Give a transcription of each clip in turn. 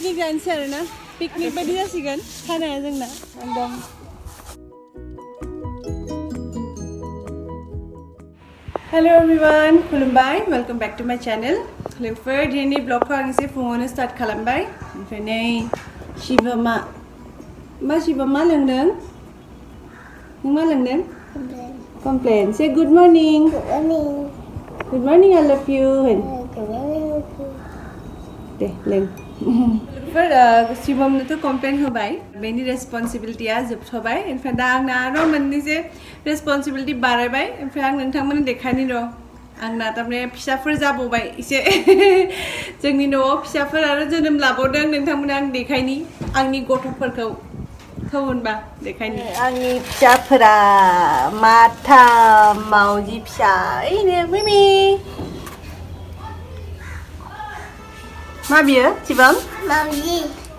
Picnic जानोसै आरो ना पिकनिक बायदि जासिगोन खानाया जोंना एकदम हेलो एवरीवन खुलुमबाय वेलकम बैक टू माय चैनल लोगोफोर दिनैनि ब्लगखौ आं एसे फुङावनो स्टार्ट खालामबाय ओमफ्राय नै शिवमा शिवमा लोंदों नों मा लोंदों कमप्लेन से good morning good morning I love you they लों शिवमनो तो कमप्लेन होबाय बेनि रेसपन्सिबिलिटिया जोबथ'बाय ओमफ्राय दा आंना आरो मोननैसे रेसपन्सिबिलिटि बारायबाय ओमफ्राय आं नोंथांमोननो देखायनि र' आंना थारमाने फिसाफोर जाबावबाय एसे जोंनि न'आव फिसाफोर आरो जोनोम लाबावदों नोंथांमोननो आं देखायनि आंनि गथ'फोरखौ होनबा देखायनि आंनि फिसाफोरा माथाम मावजि फिसा ओइनो मिमि मा बियो शिवम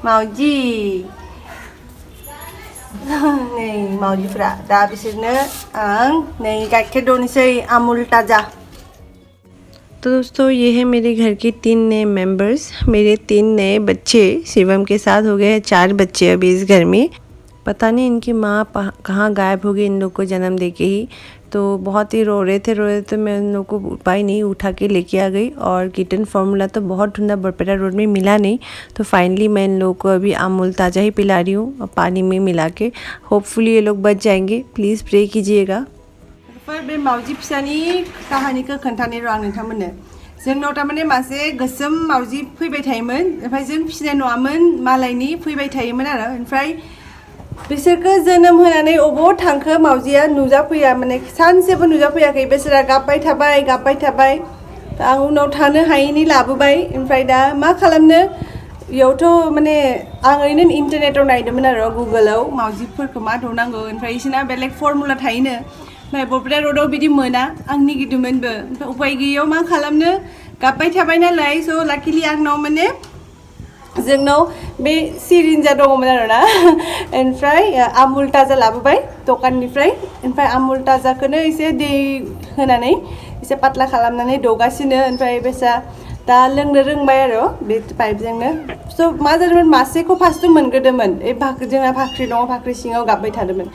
मावजि नै मावजिफ्रा दा बिसोरनो आं नै गाइखेर दौनोसै आमुल ताजा। तो दोस्तों ये है मेरे घर के 3 नए मेंबर्स मेरे 3 नए बच्चे शिवम के साथ हो गए 4 बच्चे अभी इस घर में। पता नहीं इनकी माँ कहाँ गायब हो गई इन लोग को जन्म देके ही। तो बहुत ही रो रहे थे तो मैं उन लोग को उपाय नहीं उठा के लेके आ गई और किटन फार्मूला तो बहुत ढूंढा बरपेटा रोड में मिला नहीं तो फाइनली मैं इन लोगों को अभी अमूल ताज़ा ही पिला रही हूँ पानी में मिला के। होपफुली ये लोग बच जाएंगे प्लीज़ प्रे कीजिएगा। बे मावजि फिसानि काहानिखौ खोन्थानि र' आं नोंथांमोननो जोंनाव थारमाने मासे गोसोम मावजि फैबाय थायोमोन ओमफ्राय जों फिसिनाय नङामोन मालायनि फैबाय थायोमोन आरो ओमफ्राय बिसोरखौ जोनोम होनानै अबाव थांखो मावजिया नुजाफैया माने सानसेबो नुजाफैयाखै बिसोरा गाबबाय थाबाय आं उनाव थानो हायैनि लाबोबाय ओमफ्राय दा मा खालामनो इयावथ' माने आं ओरैनो इन्टारनेटाव नायदोंमोन आरो गुगोलाव मावजिफोरखौ मा दौनांगौ ओमफ्राय बिसोरना बेलेग फर्मुला थायोनो ओमफ्राय बरपेटा रोडआव बिदि मोना आं निगिरदोंमोनबो ओमफ्राय उपाय गैयैयाव मा खालामनो गाबबाय थाबाय नालाय स' लाकिलि आंनाव माने जोंनाव बे सिरिन्जा दङमोन आरोना ओमफ्राय आमुल ताजा लाबोबाय दखाननिफ्राय ओमफ्राय आमुल ताजाखौनो एसे दै होनानै एसे पातला खालामनानै दौगासिनो ओमफ्राय बेसा दा लोंनो रोंबाय आरो बे पाइपजोंनो स' मा जादोंमोन मासेखौ फार्स्टआव मोनग्रोदोंमोन जोंना फाख्रि दङ फाख्रि सिङाव गाबबाय थादोंमोन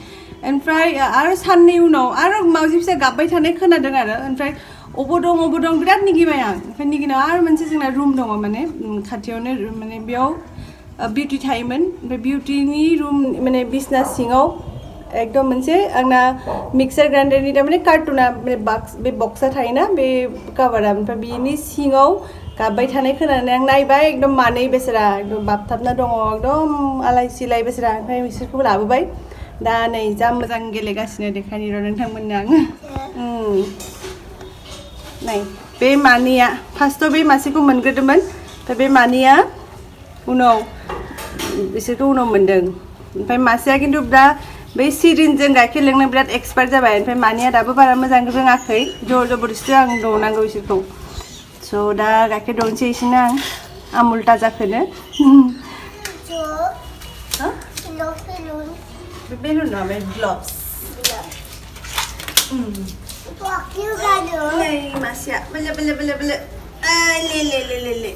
ओमफ्राय आरो साननै उनाव आरो मावजि फिसा गाबबाय थानाय खोनादों आरो ओमफ्राय अबाव दं बिराद निगिबाय आं ओमफ्राय निगिनायाव आरो मोनसे जोंना रुम दङ माने खाथियावनो माने बेयाव बिउटि थायोमोन ओमफ्राय बिउटिनि रुम माने बिसना सिङाव एकदम मोनसे आंना मिक्सार ग्राइन्डारनि थारमाने कार्टुना बे बक्सा थायोना बे काभारा ओमफ्राय बेनि सिङाव गाबबाय थानाय खोनानानै आं नायबाय एकदम मानै बेसेरा एकदम बाबथाबना दङ एकदम आलाय सिलाय बेसेरा ओमफ्राय बिसोरखौबो लाबोबाय दा नै जा मोजां गेलेगासिनो देखायनि र' नोंथांमोननो आङो नाय बे मानैया फार्स्टआव बे मासेखौ मोनग्रोदोंमोन ओमफ्राय बे मानैया उनाव बिसोरखौ उनाव मोनदों ओमफ्राय मासेया खिन्थु दा बै सिरिनजों गाइखेर लोंनो बिराद एक्सपार्ट जाबाय ओमफ्राय मानैया दाबो बारा मोजां रोङाखै जबरदस्ति आं दौनांगौ बिसोरखौ स' दा गाइखेर दौनोसै बिसोरनो आं आमुल ताजाखौनो बेलुन नङा बे ग्लभ्स नै मासेया बेले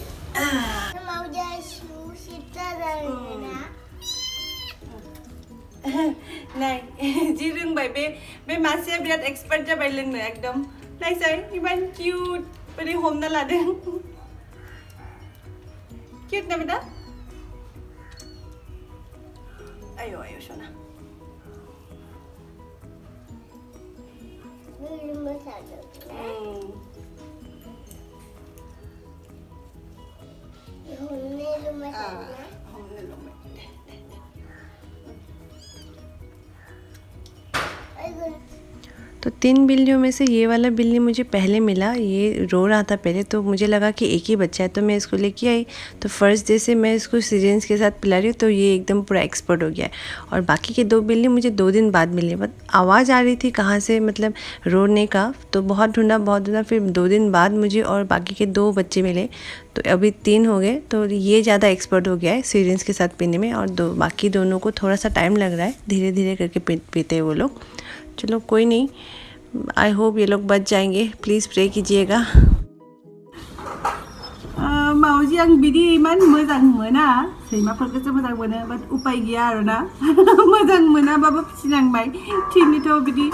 नाय जि रोंबाय बे मासेया बिराद एक्सपार्ट जाबाय लोंनो एकदम नायसाय इमान किउट बोरै हमना लादों किउट ना बेटा आयो सना तो 3 बिल्लियों में से ये वाला बिल्ली मुझे पहले मिला ये रो रहा था पहले तो मुझे लगा कि एक ही बच्चा है तो मैं इसको लेके आई तो फर्स्ट डे से मैं इसको सिरिंज के साथ पिला रही हूँ तो ये एकदम पूरा एक्सपर्ट हो गया है। और बाकी के 2 बिल्ली मुझे 2 दिन बाद मिली बट आवाज़ आ रही थी कहाँ से मतलब रोने का तो बहुत ढूंढा फिर 2 दिन बाद मुझे और बाकी के 2 बच्चे मिले तो अभी 3 हो गए तो ये ज़्यादा एक्सपर्ट हो गया है सिरिंज के साथ पीने में और बाकी दोनों को थोड़ा सा टाइम लग रहा है धीरे धीरे करके पीते हैं वो लोग। चलो कोई नहीं आई होप ये लोग बच जाएंगे प्लीज़ प्रे कीजिएगा। माऊजी मावजि आं बिदि इमान मोजां मोना सैमाफोरखौसो मोजां मोनो बाट उपाय गैया आरोना मोजां मोनाबाबो फिसिनांबाय थिनिथ' बिदि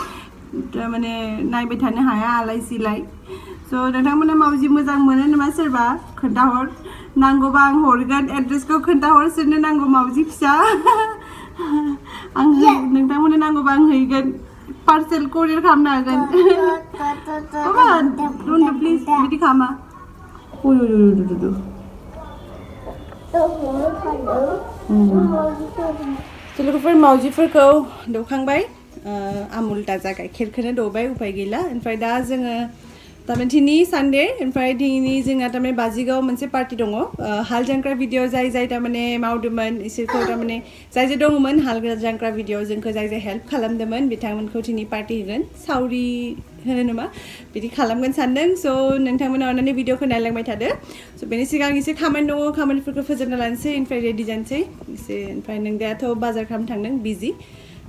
माने नायबाय थानो हाया आलाय सिलाय स' नोंथांमोना मावजि मोजां मोनो नामा सोरबा खोन्थाहर नांगौबा आं हरगोन एड्रेसखौ खोन्थाहर सोरनो नांगौ मावजि फिसा आं नोंथांमोननो नांगौबा आं हैगोन पार्सेल कुरियर खालामनो हागोन डन्ट प्लिज बिदि खालामा लोगोफोर मावजिफोरखौ दौखांबाय आमुल ताजा गाइखेरखौनो दौबाय उपाय गैला ओमफ्राय दा जोङो तारमाने दिनै सानडे ओमफ्राय दिनै जोंहा तारमाने बाजिगाव मोनसे पार्टि दङ हाल जांख्रा भिडिअ जाय तारमाने मावदोंमोन इसोरखौ तारमाने जाय दङमोन हाल जांख्रा भिडिअ जोंखौ जाय हेल्प खालामदोंमोन बिथांमोनखौ दिनै पार्टि होगोन सावरि होनो नामा बिदि खालामगोन सानदों स' नोंथांमोना अननानै भिडिअखौ नायलांबाय थादो स' बेनि सिगां एसे खामानि दङ खामानिफोरखौ फोजोबना लानोसै ओमफ्राय रेडि जानोसै एसे ओमफ्राय नों दाथ' बाजार खालामनो थांदों बिजि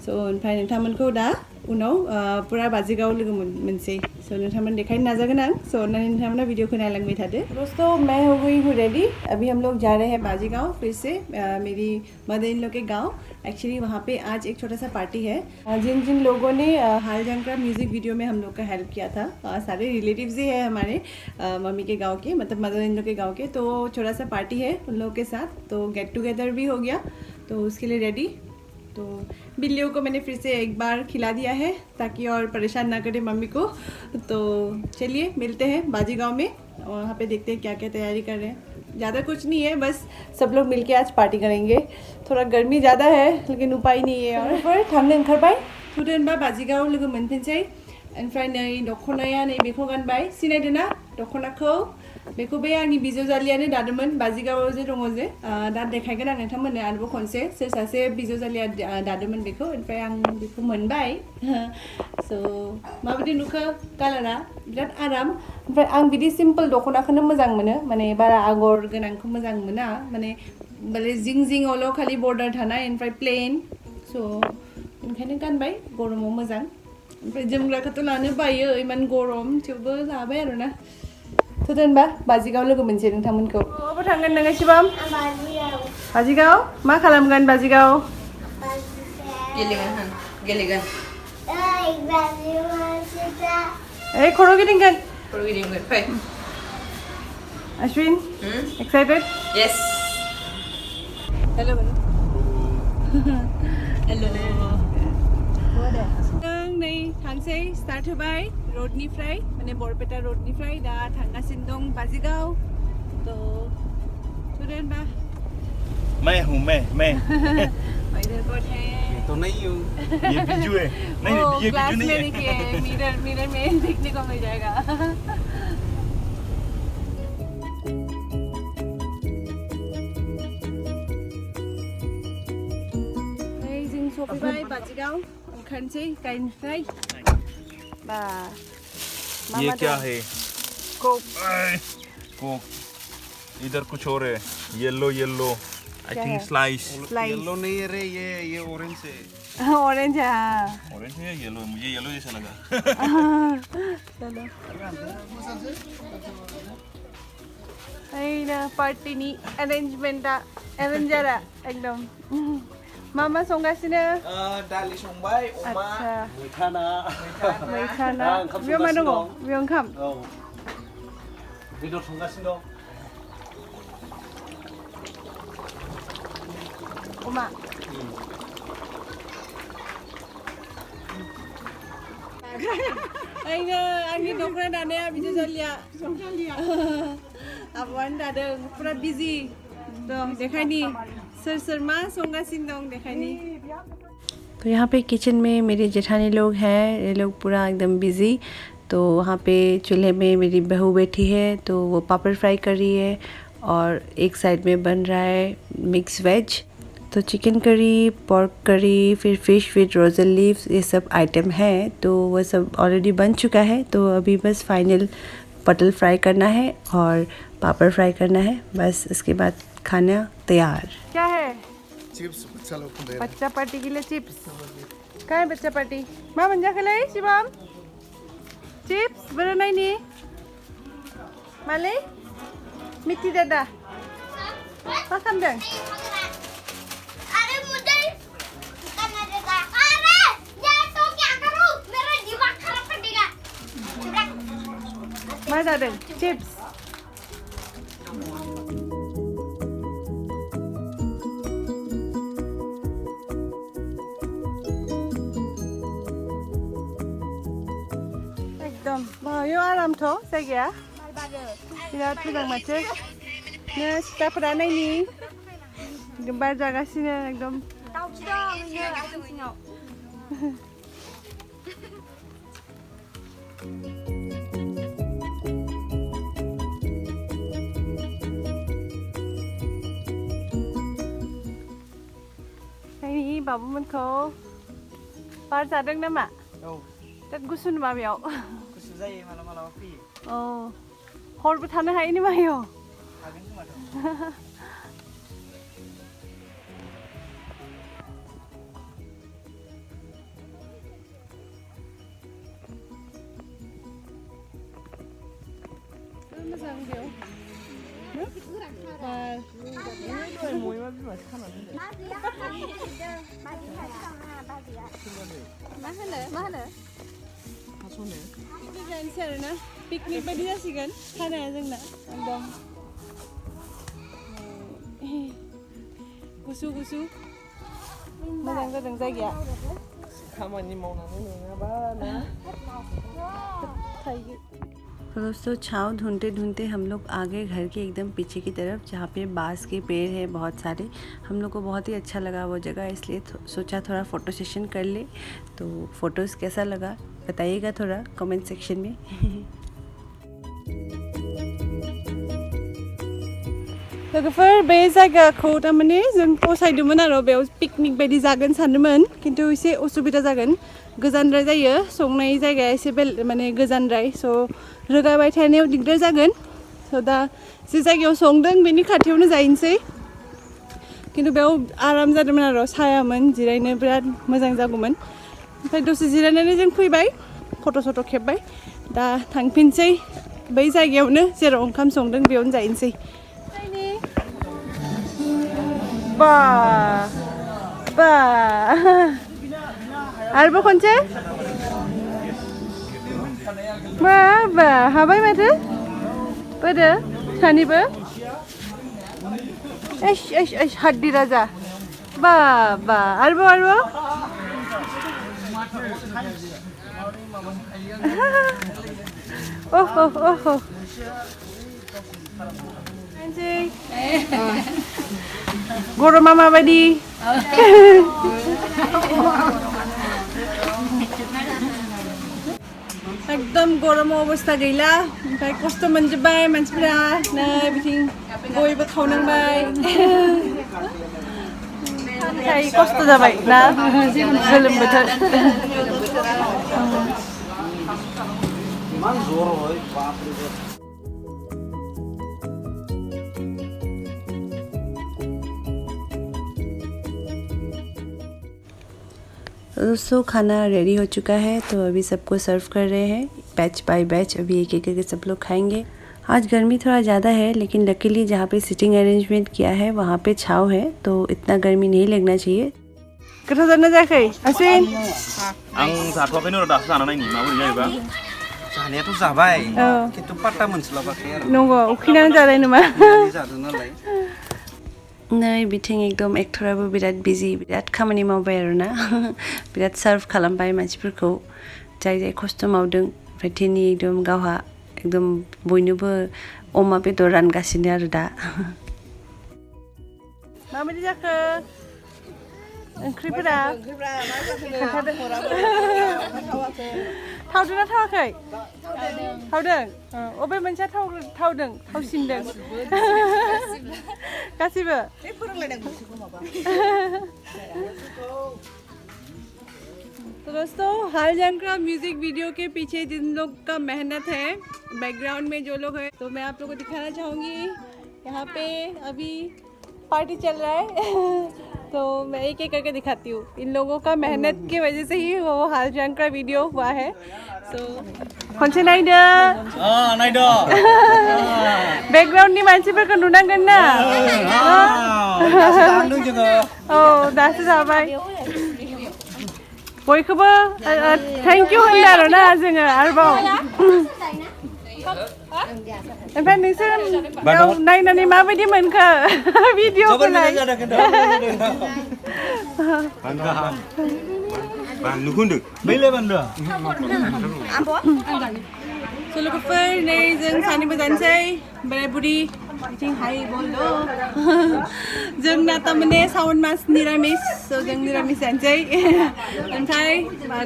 स' ओमफ्राय नोंथांमोनखौ दा उनाव पुरा बाजिगाव लोगो मोनसै स' नोंथांमोन देखायनो नाजागोन आं स' अननानै नोंथांमोना भिडिअखौ नायलांबाय थादो दोस्तों मैं हो गई हूँ रेडी अभी हम लोग जा रहे हैं बाजीगांव फिर से मेरी मदर इन लोग के गांव एक्चुअली वहाँ पे आज एक छोटा सा पार्टी है जिन जिन लोगों ने हाल जांख्रा म्यूजिक वीडियो में हम लोग का हेल्प किया था सारे रिलेटिव्स ही है हमारे मम्मी के गाँव के मतलब मदर इन लोग के गाँव के तो छोटा सा पार्टी है उन लोगों के साथ तो गेट टुगेदर भी हो गया तो उसके लिए रेडी तो बिल्लियों को मैंने फिर से एक बार खिला दिया है ताकि और परेशान ना करे मम्मी को तो चलिए मिलते हैं बाजीगांव में और वहाँ पे देखते हैं क्या क्या तैयारी कर रहे हैं ज़्यादा कुछ नहीं है बस सब लोग मिलके आज पार्टी करेंगे थोड़ा गर्मी ज़्यादा है लेकिन उपाय नहीं है और फिर थांनो ओंखारबाय थुदोनबा बाजीगांव लोगो मोनफिनसै ओमफ्राय नै दख'नाया नै बेखौ गानबाय सिनायदोंना दख'नाखौ बेखौ बे आंनि बिजावजालियानो दादोंमोन बाजिगावआव जे दङ जे दा देखायगोन आं नोंथांमोननो आरोबाव खनसे सोर सासे बिजावजालिया दादोंमोन बेखौ ओमफ्राय आं बेखौ मोनबाय स' माबायदि नुखो कालारा बिराद आराम ओमफ्राय आं बिदि सिम्पोल दख'नाखौनो मोजां मोनो माने बारा आगर गोनांखौ मोजां मोना माने जिं जिङावल' खालि बर्डार थानाय ओमफ्राय प्लेन स' ओंखायनो गानबाय गरमाव मोजां ओमफ्राय जोमग्राखौथ' लानो बायो इमान गरम थेवबो लाबाय आरोना थुदोनबा बाजिगाव लोगो मोनसै नोंथांमोनखौ बबाव थांगोन नोङो शिबम बाजिगाव मा खालामगोन बाजिगाव गेलेगोन ए खर' गिदिंगोन फै Ashwin excited yes hello hello नै थांसै स्टार्ट होबाय रोडनिफ्राय माने बरपेटा रोडनिफ्राय दा थांगासिनो दं बाजिगाव तो थुदोनबा मैं मैं इधर कौन है तो नहीं हूँ ये बिजू है नहीं ये ग्लास बिजू में नहीं देखिए मिरर में देखने को मिल जाएगा जों सफैबाय बाजिगाव ओंखारनोसै गारिनिफ्राय बा ये क्या है कोक कोक इधर कुछ और है yellow yellow I think slice yellow नहीं है रे ये ऑरेंज है ऑरेंज है हाँ ऑरेंज है येलो मुझे येलो जैसा लगा चलो ना पार्टी नी अरेंजमेंट एरेंजरा एकदम मामा संगासिनो दालि संबाय अमा मैथाना बेयाव मा दङ बेयाव ओंखाम औ बेदर संगासिनो दं अमा आंनि दख'ना दानाया बिदि जालिया आब'आनो दादों पुरा बिजि दं देखायनि सोर मा संगासिनो दं देखायनि तो यहाँ पे किचन में मेरे जेठानी लोग हैं ये लोग पूरा एकदम बिज़ी तो वहाँ पे चूल्हे में मेरी बहू बैठी है तो वो पापड़ फ्राई कर रही है और एक साइड में बन रहा है मिक्स वेज तो चिकन करी पोर्क करी फिर फ़िश विद रोज़ल लीव्स ये सब आइटम है तो वो सब ऑलरेडी बन चुका है तो अभी बस फाइनल पटल फ्राई करना है और पापड़ फ्राई करना है बस उसके बाद खाना तैयार क्या है चिप्स बच्चा पार्टी के लिए चिप्स क्या है बच्चा पार्टी माँ बंजा खेला शिवम चिप्स बड़ा नहीं माले मिट्टी दादा मा खालामदों? अरे मुझे करना देता है। अरे ये तो क्या करूं? मेरा दिमाग खराब कर देगा। मा जादों? चिप्स। एकदम बेयाव आरामथ' जायगाया बिराद मोजां माथो नो सिख्लाफोरा नायनि एकदम बार जागासिनो एकदम नायनि बाबुमोनखौ बार जादों नामा? बिराद गुसु नामा बेयाव? गुसु जायो मालाबा फैयो। औ हरबो थानो हायो नामा बेयाव? हागोन खोमाथ'। मोजां बेयाव मा होनो? जानोसै आरोना पिकनिक बायदि जासिगोन खानाया जोंना एकदम गुसु गुसु मोजां जादों जायगाया खामानि मावनानै नङाबा ना तो दोस्तों छाँव ढूंढते ढूंढते हम लोग आ गए घर के एकदम पीछे की तरफ जहाँ पे बांस के पेड़ है बहुत सारे। हम लोग को बहुत ही अच्छा लगा वो जगह इसलिए सोचा थोड़ा फ़ोटो सेशन कर ले। तो फ़ोटोज़ कैसा लगा बताइएगा थोड़ा कमेंट सेक्शन में। लोगोफोर बे जायगाखौ थारमाने जों फसायदोंमोन आरो बेयाव पिकनिक बायदि जागोन सानदोंमोन खिन्थु एसे उसुबिदा जागोन गोजानद्राय जायो संनाय जायगाया एसे माने गोजानद्राय स' रोगाबाय थानायाव दिगदार जागोन स' दा जे जायगायाव संदों बेनि खाथियावनो जाहैनोसै खिन्थु बेयाव आराम जादोंमोन आरो सायामोन जिरायनो बिराद मोजां जागौमोन ओमफ्राय दसे जिरायनानै जों फैबाय फट' सट' खेबबाय दा थांफिनसै बै जायगायावनो जेराव ओंखाम संदों बेयावनो जाहैनोसै बा बा आरोबाव खनसे बा बा हाबाय माथो बोरो सानैबो एस एस एस हाद्दि राजा बा बा आरोबाव ओह ओह ओह गरमा माबायदि एकदम गरम अबस्था गैला ओमफ्राय खस्थ' मोनजोब्बाय मानसिफोरा नै बिथिं गयबो खावनांबाय थाखाय खस्थ' जाबाय ना गोलोम बोथोर इमान जर হয় बाप रे बाप दोस्तों खाना रेडी हो चुका है तो अभी सबको सर्व कर रहे हैं बैच बाय बैच अभी एक एक करके सब लोग खाएंगे। आज गर्मी थोड़ा ज़्यादा है लेकिन लकीली जहाँ पे सिटिंग अरेंजमेंट किया है वहाँ पे छाँव है तो इतना गर्मी नहीं लगना चाहिए। गोथाव जादोंना जायाखै आसिन? आं जाथ'वाखैनो र' दासो जाना नायनि माबोरै जायोबा। जानायाथ' जाबाय खिन्थु पात्ता मोनस्लाबाखै आरो नंगौ उखैनानै जानाय नामा? जादों नालाय नै बिथिं एकदम एक्टराबो बिराद बिजि बिराद खामानि मावबाय आरोना बिराद सार्भ खालामबाय मानसिफोरखौ जाय जाय खस्थ' मावदों ओमफ्राय दिनै एकदम गावहा एकदम बयनोबो अमा बेदर रानगासिनो आरो दा माबायदि जाखो ओंख्रिफोरा थावदोंना थावाखै थावदों अबे मोनसेया थावदों थावसिनदों गासिबो तो दोस्तों हाल जांकरा म्यूजिक वीडियो के पीछे जिन लोग का मेहनत है बैकग्राउंड में जो लोग हैं तो मैं आप लोगों को दिखाना चाहूँगी यहाँ पे अभी पार्टी चल रहा है तो मैं एक एक करके दिखाती हूँ. इन लोगों का मेहनत की वजह से ही वो हालजान का वीडियो हुआ है. So खनसे नायदो. नायदो. Background ni मानसिफोरखौ नुनांगोन ना. दासो जाबाय. बयखौबो थेंक इउ होनदों आरोना जोङो आरोबाव. ओमफ्राय नोंसोर नायनानै माबायदि मोनखो भिडिअखौलाय? बानलु होनदों बैलाय बानलु So लोगोफोर नै जों सानैबो जानोसै बोराय बुरि बिथिं हाय बल्द' जोंना थारमाने सावन मास निरामिस स' जों निरामिस जानोसै ओमफ्राय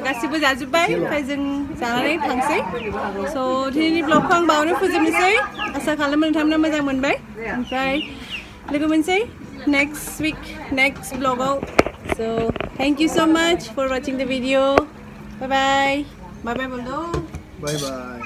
गासिबो जाजोब्बाय ओमफ्राय जों जानानै थांसै स' दिनैनि ब्लगखौ आं बावनो फोजोबनोसै आसा खालामो नोंथांमोना मोजां मोनबाय ओमफ्राय लोगो मोनसै नेक्स्ट विक नेक्स्ट ब्लगाव so thank you so much for watching the video. Bye bye. Bye bye बल्द' बाय बाय